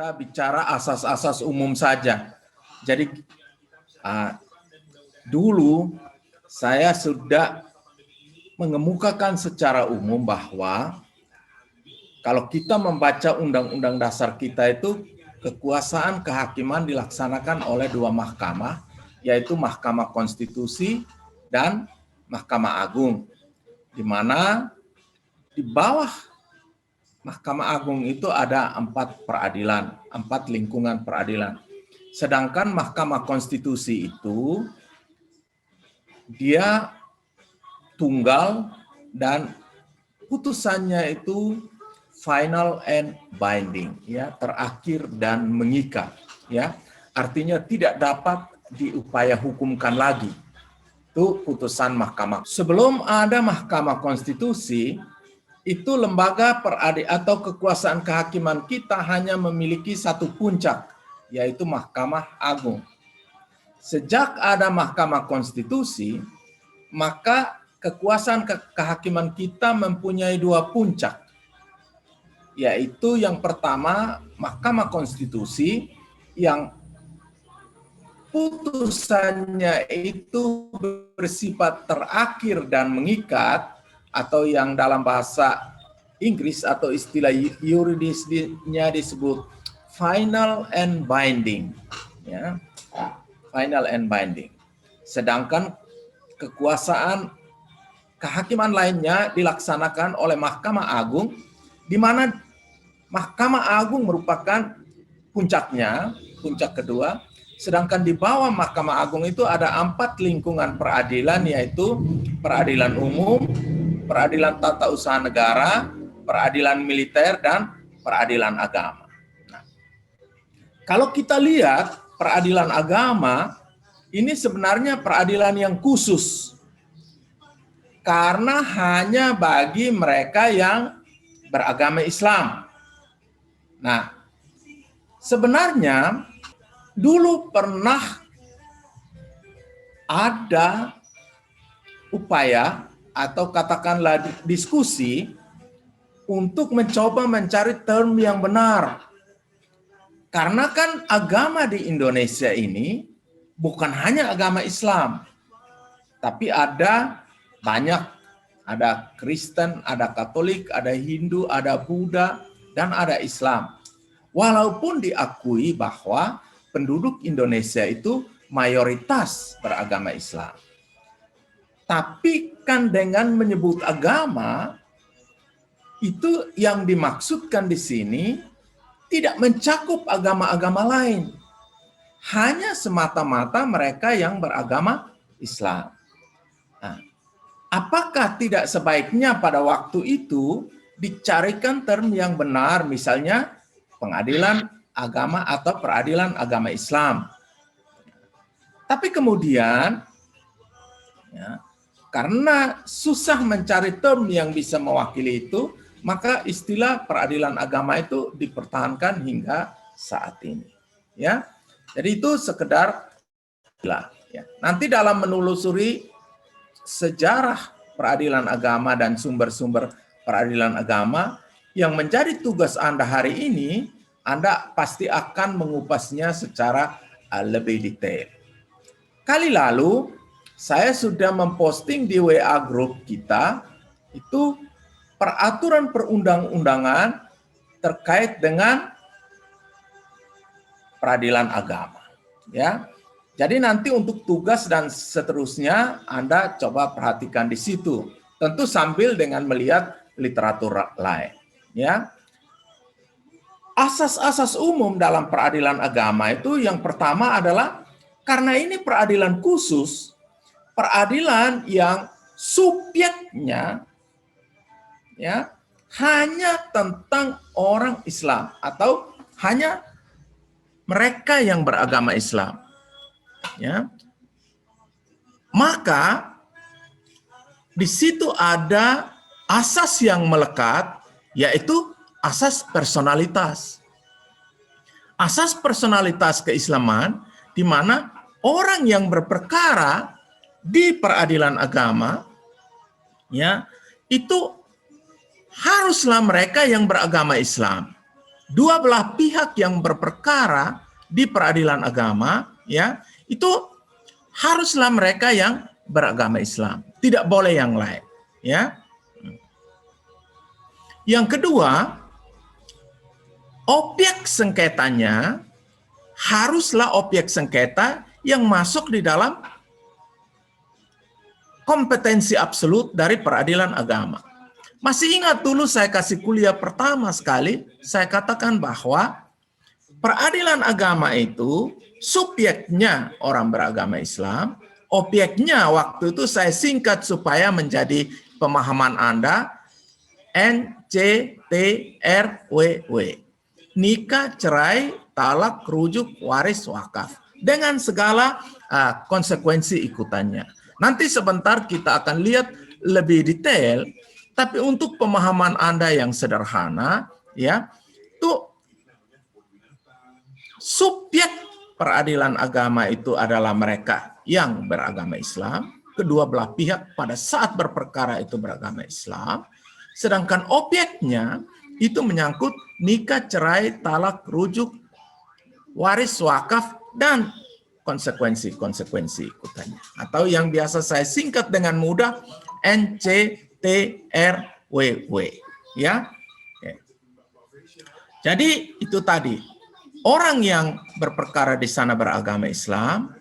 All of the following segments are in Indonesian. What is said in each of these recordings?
kita bicara asas-asas umum saja. Jadi dulu saya sudah mengemukakan secara umum bahwa kalau kita membaca Undang-Undang Dasar kita itu kekuasaan kehakiman dilaksanakan oleh dua mahkamah, yaitu Mahkamah Konstitusi dan Mahkamah Agung, di mana di bawah Mahkamah Agung itu ada 4 peradilan, 4 lingkungan peradilan. Sedangkan Mahkamah Konstitusi itu dia tunggal dan putusannya itu final and binding, ya, terakhir dan mengikat, ya. Artinya tidak dapat diupaya hukumkan lagi. Itu putusan mahkamah. Sebelum ada Mahkamah Konstitusi, itu lembaga atau kekuasaan kehakiman kita hanya memiliki satu puncak, yaitu Mahkamah Agung. Sejak ada Mahkamah Konstitusi, maka kekuasaan kehakiman kita mempunyai 2 puncak, yaitu yang pertama Mahkamah Konstitusi yang putusannya itu bersifat terakhir dan mengikat, atau yang dalam bahasa Inggris atau istilah yuridisnya disebut final and binding, ya, final and binding. Sedangkan kekuasaan kehakiman lainnya dilaksanakan oleh Mahkamah Agung, di mana Mahkamah Agung merupakan puncaknya, puncak kedua. Sedangkan di bawah Mahkamah Agung itu ada 4 lingkungan peradilan, yaitu peradilan umum, peradilan tata usaha negara, peradilan militer, dan peradilan agama. Nah, kalau kita lihat peradilan agama, ini sebenarnya peradilan yang khusus, karena hanya bagi mereka yang beragama Islam. Nah, sebenarnya dulu pernah ada upaya atau katakanlah diskusi untuk mencoba mencari term yang benar. Karena kan agama di Indonesia ini bukan hanya agama Islam, tapi ada banyak, ada Kristen, ada Katolik, ada Hindu, ada Buddha, dan ada Islam. Walaupun diakui bahwa penduduk Indonesia itu mayoritas beragama Islam. Tapi kan dengan menyebut agama, itu yang dimaksudkan di sini tidak mencakup agama-agama lain. Hanya semata-mata mereka yang beragama Islam. Nah, apakah tidak sebaiknya pada waktu itu dicarikan term yang benar, misalnya pengadilan agama atau peradilan agama Islam? Tapi kemudian, ya, karena susah mencari term yang bisa mewakili itu, maka istilah peradilan agama itu dipertahankan hingga saat ini. Ya, jadi itu sekedar lah. Ya. Nanti dalam menelusuri sejarah peradilan agama dan sumber-sumber peradilan agama yang menjadi tugas Anda hari ini, Anda pasti akan mengupasnya secara lebih detail. Kali lalu saya sudah memposting di WA grup kita itu peraturan perundang-undangan terkait dengan peradilan agama, ya. Jadi nanti untuk tugas dan seterusnya Anda coba perhatikan di situ. Tentu sambil dengan melihat literatur lain, ya. Asas-asas umum dalam peradilan agama itu yang pertama adalah karena ini peradilan khusus, peradilan yang subjeknya, ya, hanya tentang orang Islam atau hanya mereka yang beragama Islam, ya. Maka di situ ada asas yang melekat, yaitu asas personalitas. Asas personalitas keislaman, di mana orang yang berperkara di peradilan agama, ya, itu haruslah mereka yang beragama Islam. dua belah pihak yang berperkara di peradilan agama, ya, itu haruslah mereka yang beragama Islam, tidak boleh yang lain, ya. Yang kedua, objek sengketanya haruslah objek sengketa yang masuk di dalam kompetensi absolut dari peradilan agama. Masih ingat dulu saya kasih kuliah pertama sekali, saya katakan bahwa peradilan agama itu subjeknya orang beragama Islam, objeknya waktu itu saya singkat supaya menjadi pemahaman Anda, NCTRWW. Nikah, cerai, talak, rujuk, waris, wakaf. Dengan segala konsekuensi ikutannya. Nanti sebentar kita akan lihat lebih detail, tapi untuk pemahaman Anda yang sederhana, ya, itu subjek peradilan agama itu adalah mereka yang beragama Islam, kedua belah pihak pada saat berperkara itu beragama Islam, sedangkan objeknya itu menyangkut nikah, cerai, talak, rujuk, waris, wakaf, dan konsekuensi-konsekuensi ikutannya. Atau yang biasa saya singkat dengan mudah, NCTRWW. Ya. Jadi itu tadi, orang yang berperkara di sana beragama Islam,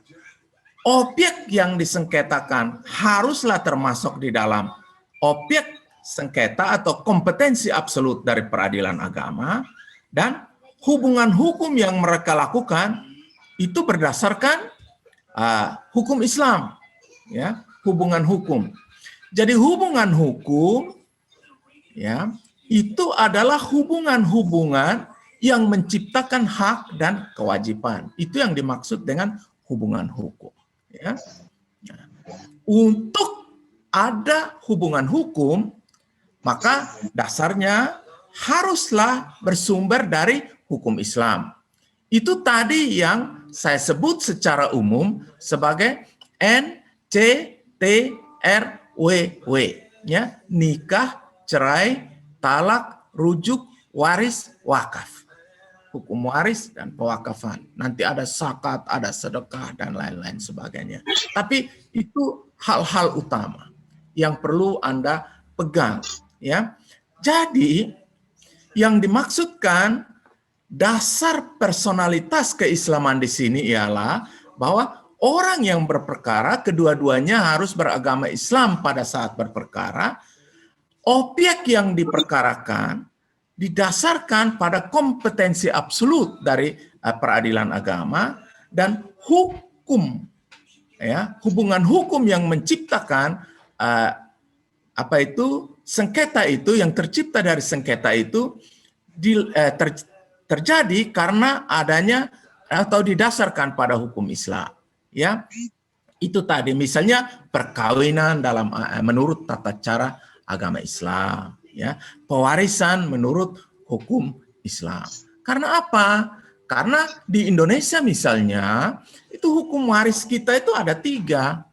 objek yang disengketakan haruslah termasuk di dalam objek sengketa atau kompetensi absolut dari peradilan agama, dan hubungan hukum yang mereka lakukan itu berdasarkan hukum Islam, ya, hubungan hukum. Jadi hubungan hukum, ya, itu adalah hubungan-hubungan yang menciptakan hak dan kewajiban. Itu yang dimaksud dengan hubungan hukum. Ya. Nah, untuk ada hubungan hukum, maka dasarnya haruslah bersumber dari hukum Islam. Itu tadi yang saya sebut secara umum sebagai NCTRWW, ya, nikah, cerai, talak, rujuk, waris, wakaf. Hukum waris dan pewakafan. Nanti ada zakat, ada sedekah, dan lain-lain sebagainya. Tapi itu hal-hal utama yang perlu Anda pegang, ya. Jadi yang dimaksudkan dasar personalitas keislaman di sini ialah bahwa orang yang berperkara kedua-duanya harus beragama Islam pada saat berperkara. Objek yang diperkarakan didasarkan pada kompetensi absolut dari peradilan agama dan hukum, ya, hubungan hukum yang menciptakan sengketa itu, yang tercipta dari sengketa itu terjadi karena adanya atau didasarkan pada hukum Islam, ya. Itu tadi misalnya perkawinan dalam menurut tata cara agama Islam, ya, pewarisan menurut hukum Islam. Karena apa? Karena di Indonesia misalnya itu hukum waris kita itu ada 3,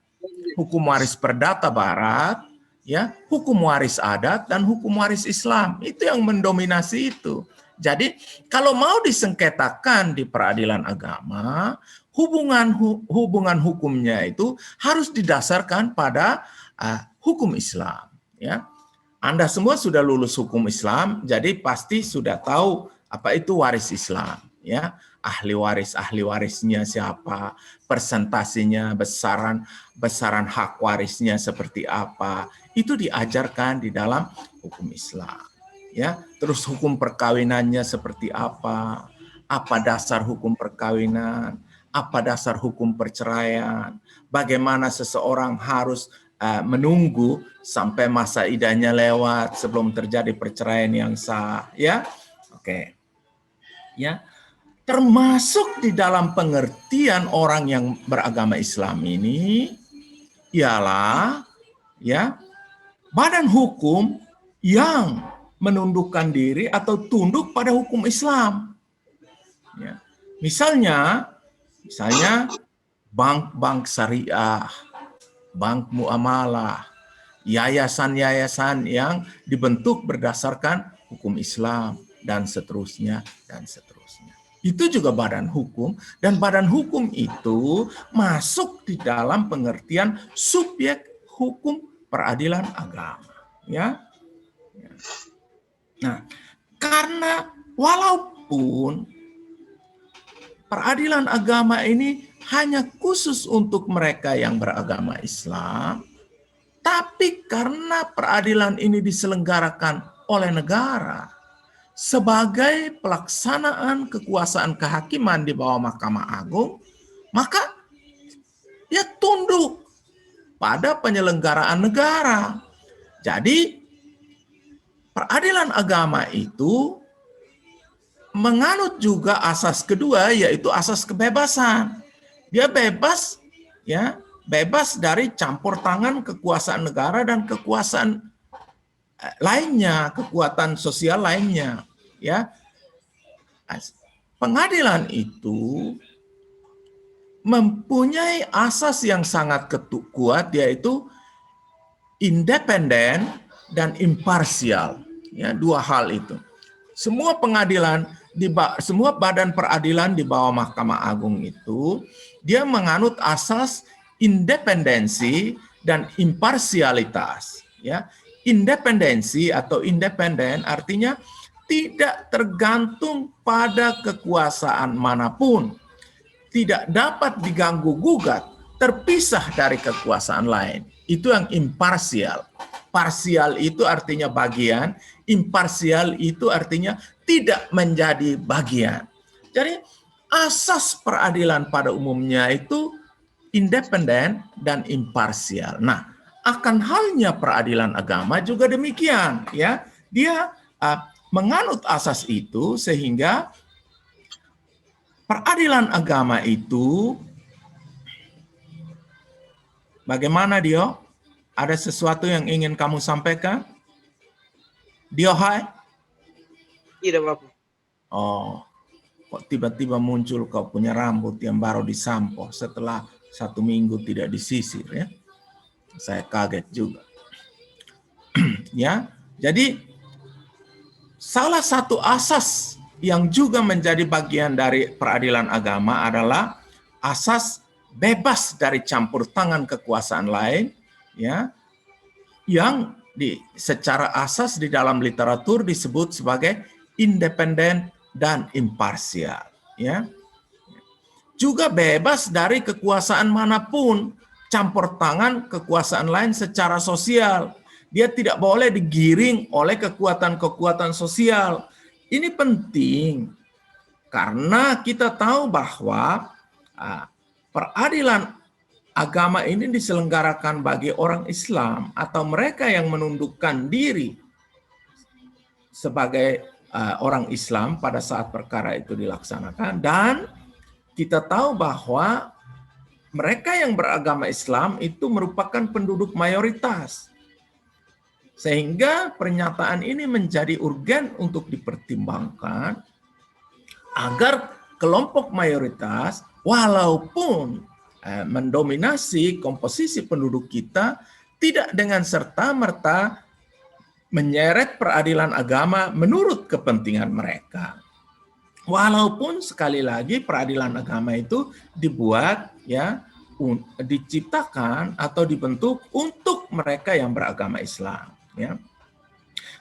hukum waris perdata Barat, ya, hukum waris adat, dan hukum waris Islam. Itu yang mendominasi itu. Jadi kalau mau disengketakan di peradilan agama, hubungan hukumnya itu harus didasarkan pada hukum Islam. Ya, Anda semua sudah lulus hukum Islam, jadi pasti sudah tahu apa itu waris Islam. Ya, ahli warisnya siapa, persentasinya, besaran hak warisnya seperti apa, itu diajarkan di dalam hukum Islam. Ya, terus hukum perkawinannya seperti apa dasar hukum perkawinan, apa dasar hukum perceraian, bagaimana seseorang harus menunggu sampai masa iddahnya lewat sebelum terjadi perceraian yang sah, ya. Oke. Ya. Termasuk di dalam pengertian orang yang beragama Islam ini ialah, ya, badan hukum yang menundukkan diri atau tunduk pada hukum Islam. Ya. Misalnya bank-bank syariah, bank muamalah, yayasan-yayasan yang dibentuk berdasarkan hukum Islam. dan seterusnya, dan seterusnya. Itu juga badan hukum, dan badan hukum itu masuk di dalam pengertian subjek hukum peradilan agama. Ya. Nah, karena walaupun peradilan agama ini hanya khusus untuk mereka yang beragama Islam, tapi karena peradilan ini diselenggarakan oleh negara sebagai pelaksanaan kekuasaan kehakiman di bawah Mahkamah Agung, maka dia tunduk pada penyelenggaraan negara. Jadi peradilan agama itu menganut juga asas kedua, yaitu asas kebebasan. Dia bebas, ya, bebas dari campur tangan kekuasaan negara dan kekuasaan lainnya, kekuatan sosial lainnya, ya. Pengadilan itu mempunyai asas yang sangat kuat, yaitu independen dan imparsial, ya, dua hal itu. Semua pengadilan semua badan peradilan di bawah Mahkamah Agung itu dia menganut asas independensi dan imparsialitas, ya. Independensi atau independen artinya tidak tergantung pada kekuasaan manapun, tidak dapat diganggu-gugat, terpisah dari kekuasaan lain. Itu yang imparsial. Parsial itu artinya bagian, imparsial itu artinya tidak menjadi bagian. Jadi asas peradilan pada umumnya itu independen dan imparsial. Nah, akan halnya peradilan agama juga demikian, ya. Dia menganut asas itu sehingga peradilan agama itu bagaimana, Dio? Ada sesuatu yang ingin kamu sampaikan? Dio, hai? Tidak, Bapak. Oh, kok tiba-tiba muncul kau punya rambut yang baru disampo setelah 1 minggu tidak disisir, ya? Saya kaget juga. Ya, jadi salah satu asas yang juga menjadi bagian dari peradilan agama adalah asas bebas dari campur tangan kekuasaan lain, ya, yang secara asas di dalam literatur disebut sebagai independen dan imparsial, ya. Juga bebas dari kekuasaan manapun, campur tangan kekuasaan lain secara sosial. Dia tidak boleh digiring oleh kekuatan-kekuatan sosial. Ini penting karena kita tahu bahwa peradilan agama ini diselenggarakan bagi orang Islam atau mereka yang menundukkan diri sebagai orang Islam pada saat perkara itu dilaksanakan, dan kita tahu bahwa mereka yang beragama Islam itu merupakan penduduk mayoritas. Sehingga pernyataan ini menjadi urgen untuk dipertimbangkan agar kelompok mayoritas walaupun mendominasi komposisi penduduk kita tidak dengan serta-merta menyeret peradilan agama menurut kepentingan mereka. Walaupun sekali lagi peradilan agama itu dibuat, ya, diciptakan atau dibentuk untuk mereka yang beragama Islam, ya.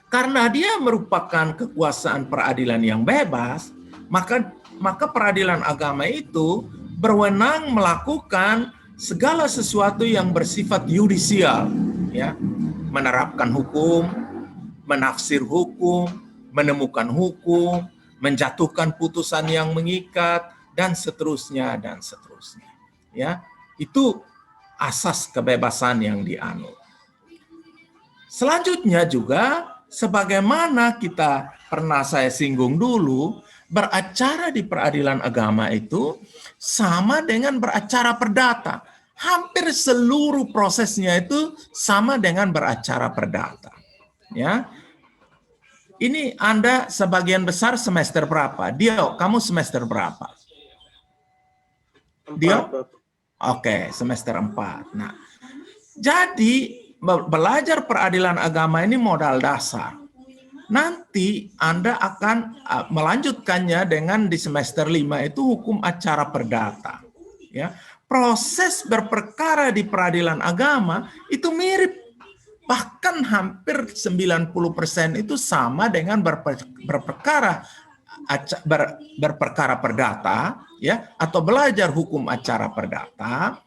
Karena dia merupakan kekuasaan peradilan yang bebas, maka peradilan agama itu berwenang melakukan segala sesuatu yang bersifat yudisial, ya, menerapkan hukum, menafsir hukum, menemukan hukum, menjatuhkan putusan yang mengikat, dan seterusnya dan seterusnya, ya. Itu asas kebebasan yang dianut. Selanjutnya juga sebagaimana kita pernah saya singgung dulu, beracara di peradilan agama itu sama dengan beracara perdata. Hampir seluruh prosesnya itu sama dengan beracara perdata, ya. Ini Anda sebagian besar semester berapa? Dio, kamu semester berapa? Dio? Oke, semester 4. Nah, jadi belajar peradilan agama ini modal dasar. nanti Anda akan melanjutkannya dengan di semester 5 itu hukum acara perdata. Ya, proses berperkara di peradilan agama itu mirip, bahkan hampir 90% itu sama dengan berperkara perdata, ya, atau belajar hukum acara perdata.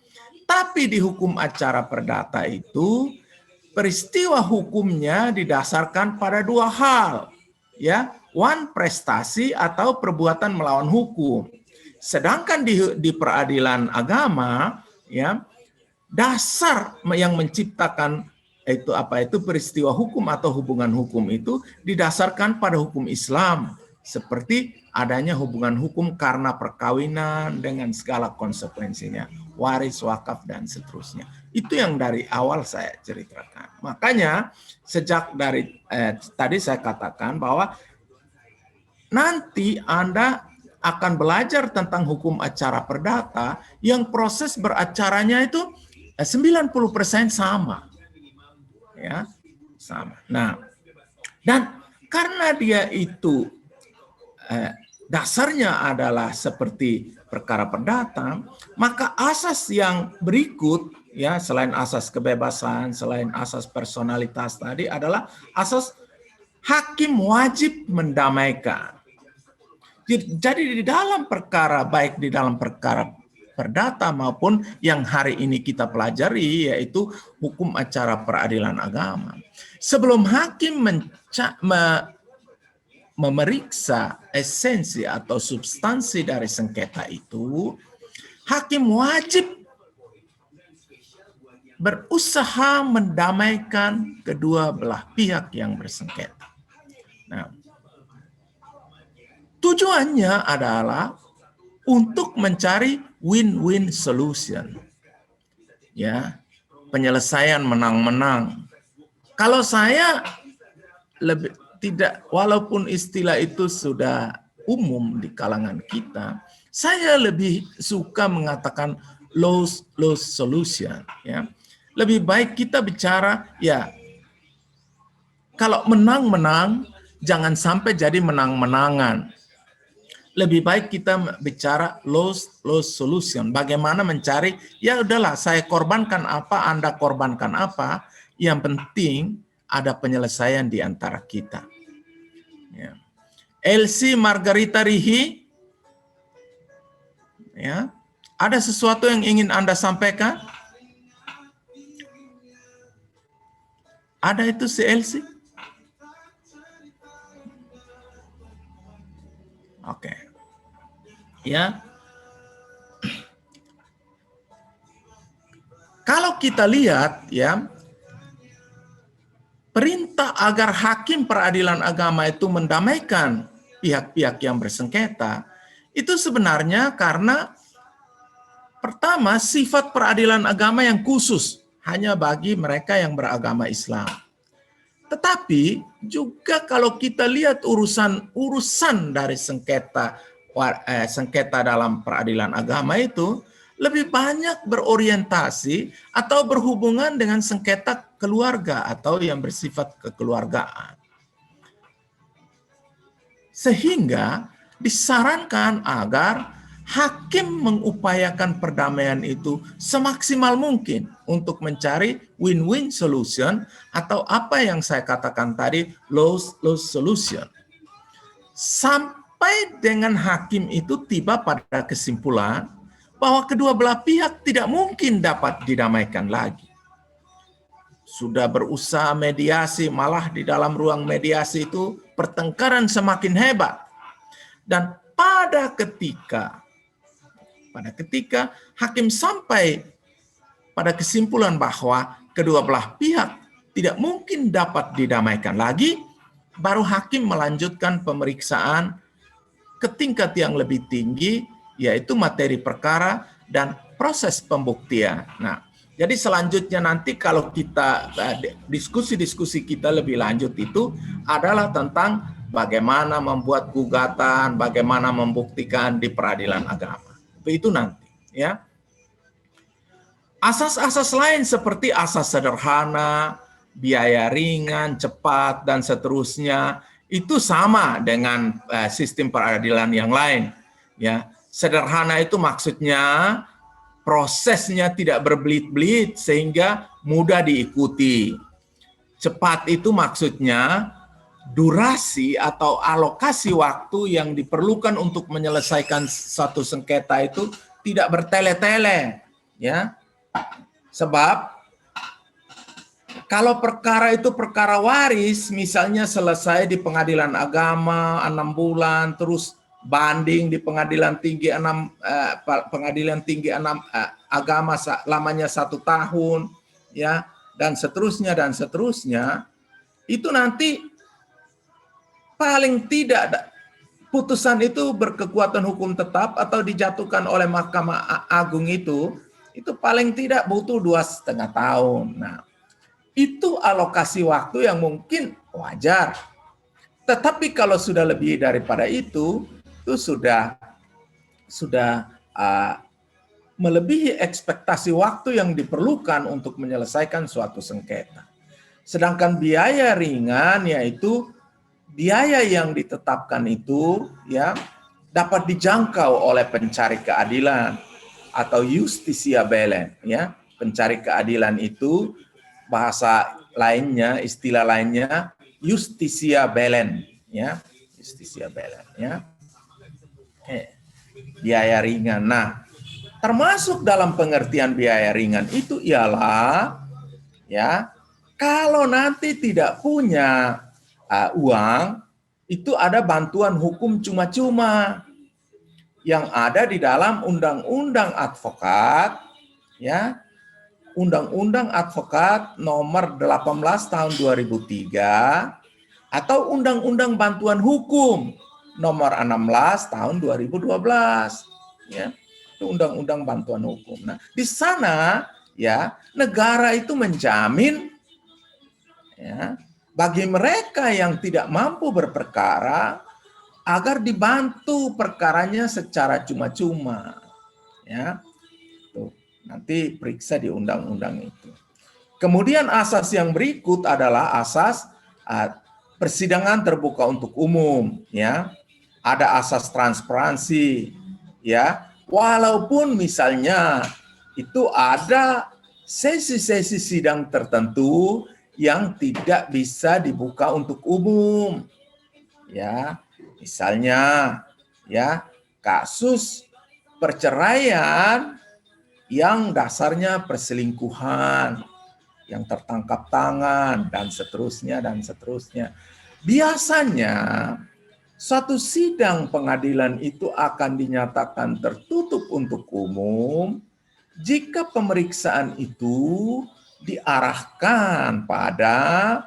Tapi di hukum acara perdata itu peristiwa hukumnya didasarkan pada dua hal, ya, prestasi atau perbuatan melawan hukum. Sedangkan di peradilan agama, ya, dasar yang menciptakan itu peristiwa hukum atau hubungan hukum itu didasarkan pada hukum Islam, seperti adanya hubungan hukum karena perkawinan dengan segala konsekuensinya, waris, wakaf, dan seterusnya. Itu yang dari awal saya ceritakan. Makanya sejak dari tadi saya katakan bahwa nanti Anda akan belajar tentang hukum acara perdata yang proses beracaranya itu 90% sama. Ya, sama. Nah, dan karena dia itu dasarnya adalah seperti perkara perdata, maka asas yang berikut, ya, selain asas kebebasan, selain asas personalitas tadi adalah asas hakim wajib mendamaikan. Jadi di dalam perkara, baik di dalam perkara perdata maupun yang hari ini kita pelajari, yaitu hukum acara peradilan agama, sebelum hakim memeriksa esensi atau substansi dari sengketa itu, hakim wajib berusaha mendamaikan kedua belah pihak yang bersengketa. Nah, tujuannya adalah untuk mencari win-win solution. Ya, penyelesaian menang-menang. Kalau saya lebih tidak, walaupun istilah itu sudah umum di kalangan kita, saya lebih suka mengatakan lose solution, ya. Lebih baik kita bicara, ya, kalau menang-menang jangan sampai jadi menang-menangan. Lebih baik kita bicara lose solution. Bagaimana mencari, ya udahlah, saya korbankan apa, Anda korbankan apa, yang penting ada penyelesaian di antara kita. Ya. Elsie Margarita Rihi, ya, ada sesuatu yang ingin Anda sampaikan? Ada itu si Elsie? Oke. Ya. Kalau kita lihat, ya, perintah agar hakim peradilan agama itu mendamaikan pihak-pihak yang bersengketa, itu sebenarnya karena pertama, sifat peradilan agama yang khusus hanya bagi mereka yang beragama Islam. Tetapi juga kalau kita lihat urusan dari sengketa dalam peradilan agama itu lebih banyak berorientasi atau berhubungan dengan sengketa keluarga atau yang bersifat kekeluargaan. Sehingga disarankan agar hakim mengupayakan perdamaian itu semaksimal mungkin untuk mencari win-win solution atau apa yang saya katakan tadi, lose solution. Sampai dengan hakim itu tiba pada kesimpulan bahwa kedua belah pihak tidak mungkin dapat didamaikan lagi. Sudah berusaha mediasi, malah di dalam ruang mediasi itu pertengkaran semakin hebat. Dan pada ketika hakim sampai pada kesimpulan bahwa kedua belah pihak tidak mungkin dapat didamaikan lagi, baru hakim melanjutkan pemeriksaan ke tingkat yang lebih tinggi, yaitu materi perkara dan proses pembuktian. Nah, jadi selanjutnya nanti kalau kita diskusi-diskusi kita lebih lanjut itu adalah tentang bagaimana membuat gugatan, bagaimana membuktikan di peradilan agama. Itu nanti, ya. Asas-asas lain seperti asas sederhana, biaya ringan, cepat, dan seterusnya, Itu sama dengan sistem peradilan yang lain. Ya, sederhana itu maksudnya prosesnya tidak berbelit-belit sehingga mudah diikuti. Cepat itu maksudnya durasi atau alokasi waktu yang diperlukan untuk menyelesaikan satu sengketa itu tidak bertele-tele, ya. Sebab kalau perkara itu perkara waris, misalnya selesai di pengadilan agama 6 bulan, terus banding di pengadilan tinggi agama lamanya 1 tahun, ya, dan seterusnya, itu nanti paling tidak putusan itu berkekuatan hukum tetap atau dijatuhkan oleh Mahkamah Agung itu paling tidak butuh 2,5 tahun. Nah, itu alokasi waktu yang mungkin wajar. Tetapi kalau sudah lebih daripada itu sudah melebihi ekspektasi waktu yang diperlukan untuk menyelesaikan suatu sengketa. Sedangkan biaya ringan yaitu biaya yang ditetapkan itu ya dapat dijangkau oleh pencari keadilan atau justisia belen, ya. Pencari keadilan itu bahasa lainnya, istilah lainnya justisia belen, ya. Justisia belen, ya. Biaya ringan. Nah, termasuk dalam pengertian biaya ringan itu ialah ya kalau nanti tidak punya uang, itu ada bantuan hukum cuma-cuma yang ada di dalam Undang-Undang Advokat, ya, Undang-Undang Advokat nomor 18 tahun 2003 atau Undang-Undang Bantuan Hukum nomor 16 tahun 2012, ya, itu Undang-Undang Bantuan Hukum. Nah, di sana ya negara itu menjamin ya bagi mereka yang tidak mampu berperkara agar dibantu perkaranya secara cuma-cuma, ya. Tuh, nanti periksa di undang-undang itu. Kemudian asas yang berikut adalah asas persidangan terbuka untuk umum, ya. Ada asas transparansi, ya. Walaupun misalnya itu ada sesi-sesi sidang tertentu yang tidak bisa dibuka untuk umum, ya. Misalnya ya kasus perceraian yang dasarnya perselingkuhan yang tertangkap tangan dan seterusnya. Biasanya suatu sidang pengadilan itu akan dinyatakan tertutup untuk umum jika pemeriksaan itu diarahkan pada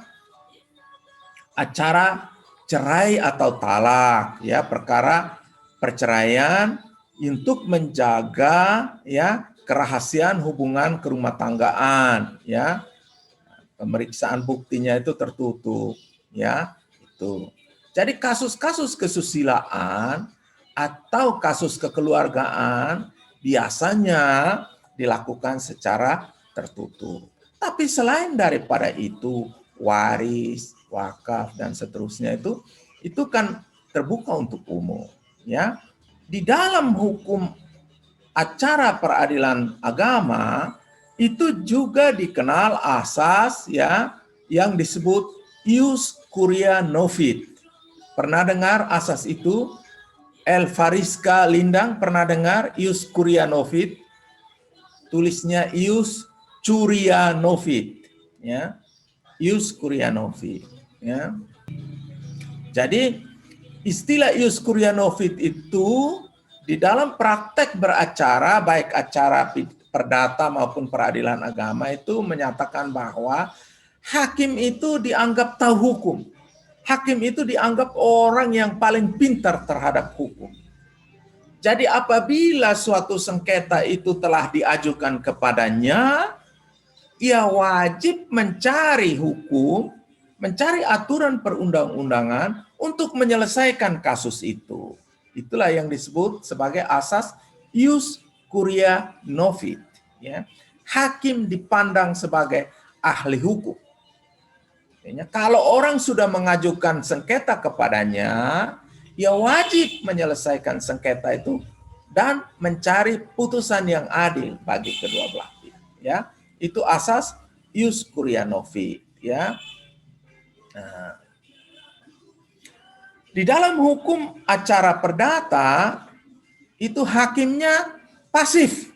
acara cerai atau talak, ya, perkara perceraian untuk menjaga ya kerahasiaan hubungan kerumah tanggaan, ya. Pemeriksaan buktinya itu tertutup, ya, itu. Jadi kasus-kasus kesusilaan atau kasus kekeluargaan biasanya dilakukan secara tertutup. Tapi selain daripada itu, waris, wakaf dan seterusnya itu kan terbuka untuk umum, ya. Di dalam hukum acara peradilan agama itu juga dikenal asas ya yang disebut ius curia novit. Pernah dengar asas itu? Elfariska Lindang pernah dengar ius curia novit? Tulisnya ius curia novit, ya. Ius curia novit, ya. Jadi istilah ius curia novit itu di dalam praktek beracara, baik acara perdata maupun peradilan agama itu menyatakan bahwa hakim itu dianggap tahu hukum. Hakim itu dianggap orang yang paling pintar terhadap hukum. Jadi apabila suatu sengketa itu telah diajukan kepadanya, ia wajib mencari hukum, mencari aturan perundang-undangan untuk menyelesaikan kasus itu. Itulah yang disebut sebagai asas ius curia novit. Ya. Hakim dipandang sebagai ahli hukum. Kalau orang sudah mengajukan sengketa kepadanya, ya wajib menyelesaikan sengketa itu dan mencari putusan yang adil bagi kedua belah pihak. Ya, itu asas ius curianovi. Ya, nah, di dalam hukum acara perdata itu hakimnya pasif.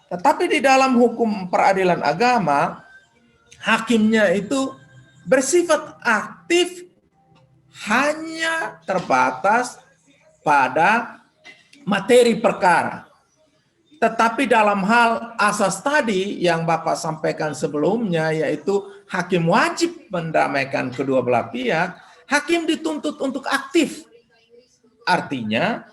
Tetapi di dalam hukum peradilan agama, hakimnya itu bersifat aktif hanya terbatas pada materi perkara. Tetapi dalam hal asas tadi yang Bapak sampaikan sebelumnya, yaitu hakim wajib mendamaikan kedua belah pihak, hakim dituntut untuk aktif. Artinya,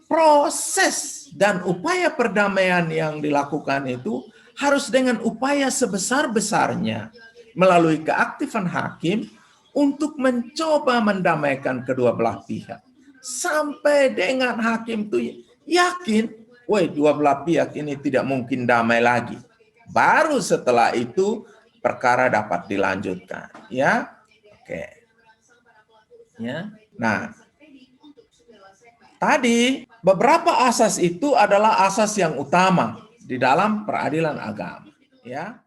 proses dan upaya perdamaian yang dilakukan itu harus dengan upaya sebesar-besarnya melalui keaktifan hakim untuk mencoba mendamaikan kedua belah pihak. Sampai dengan hakim itu yakin, dua belah pihak ini tidak mungkin damai lagi. Baru setelah itu perkara dapat dilanjutkan. Ya, oke. Ya, nah. Tadi beberapa asas itu adalah asas yang utama di dalam peradilan agama, ya.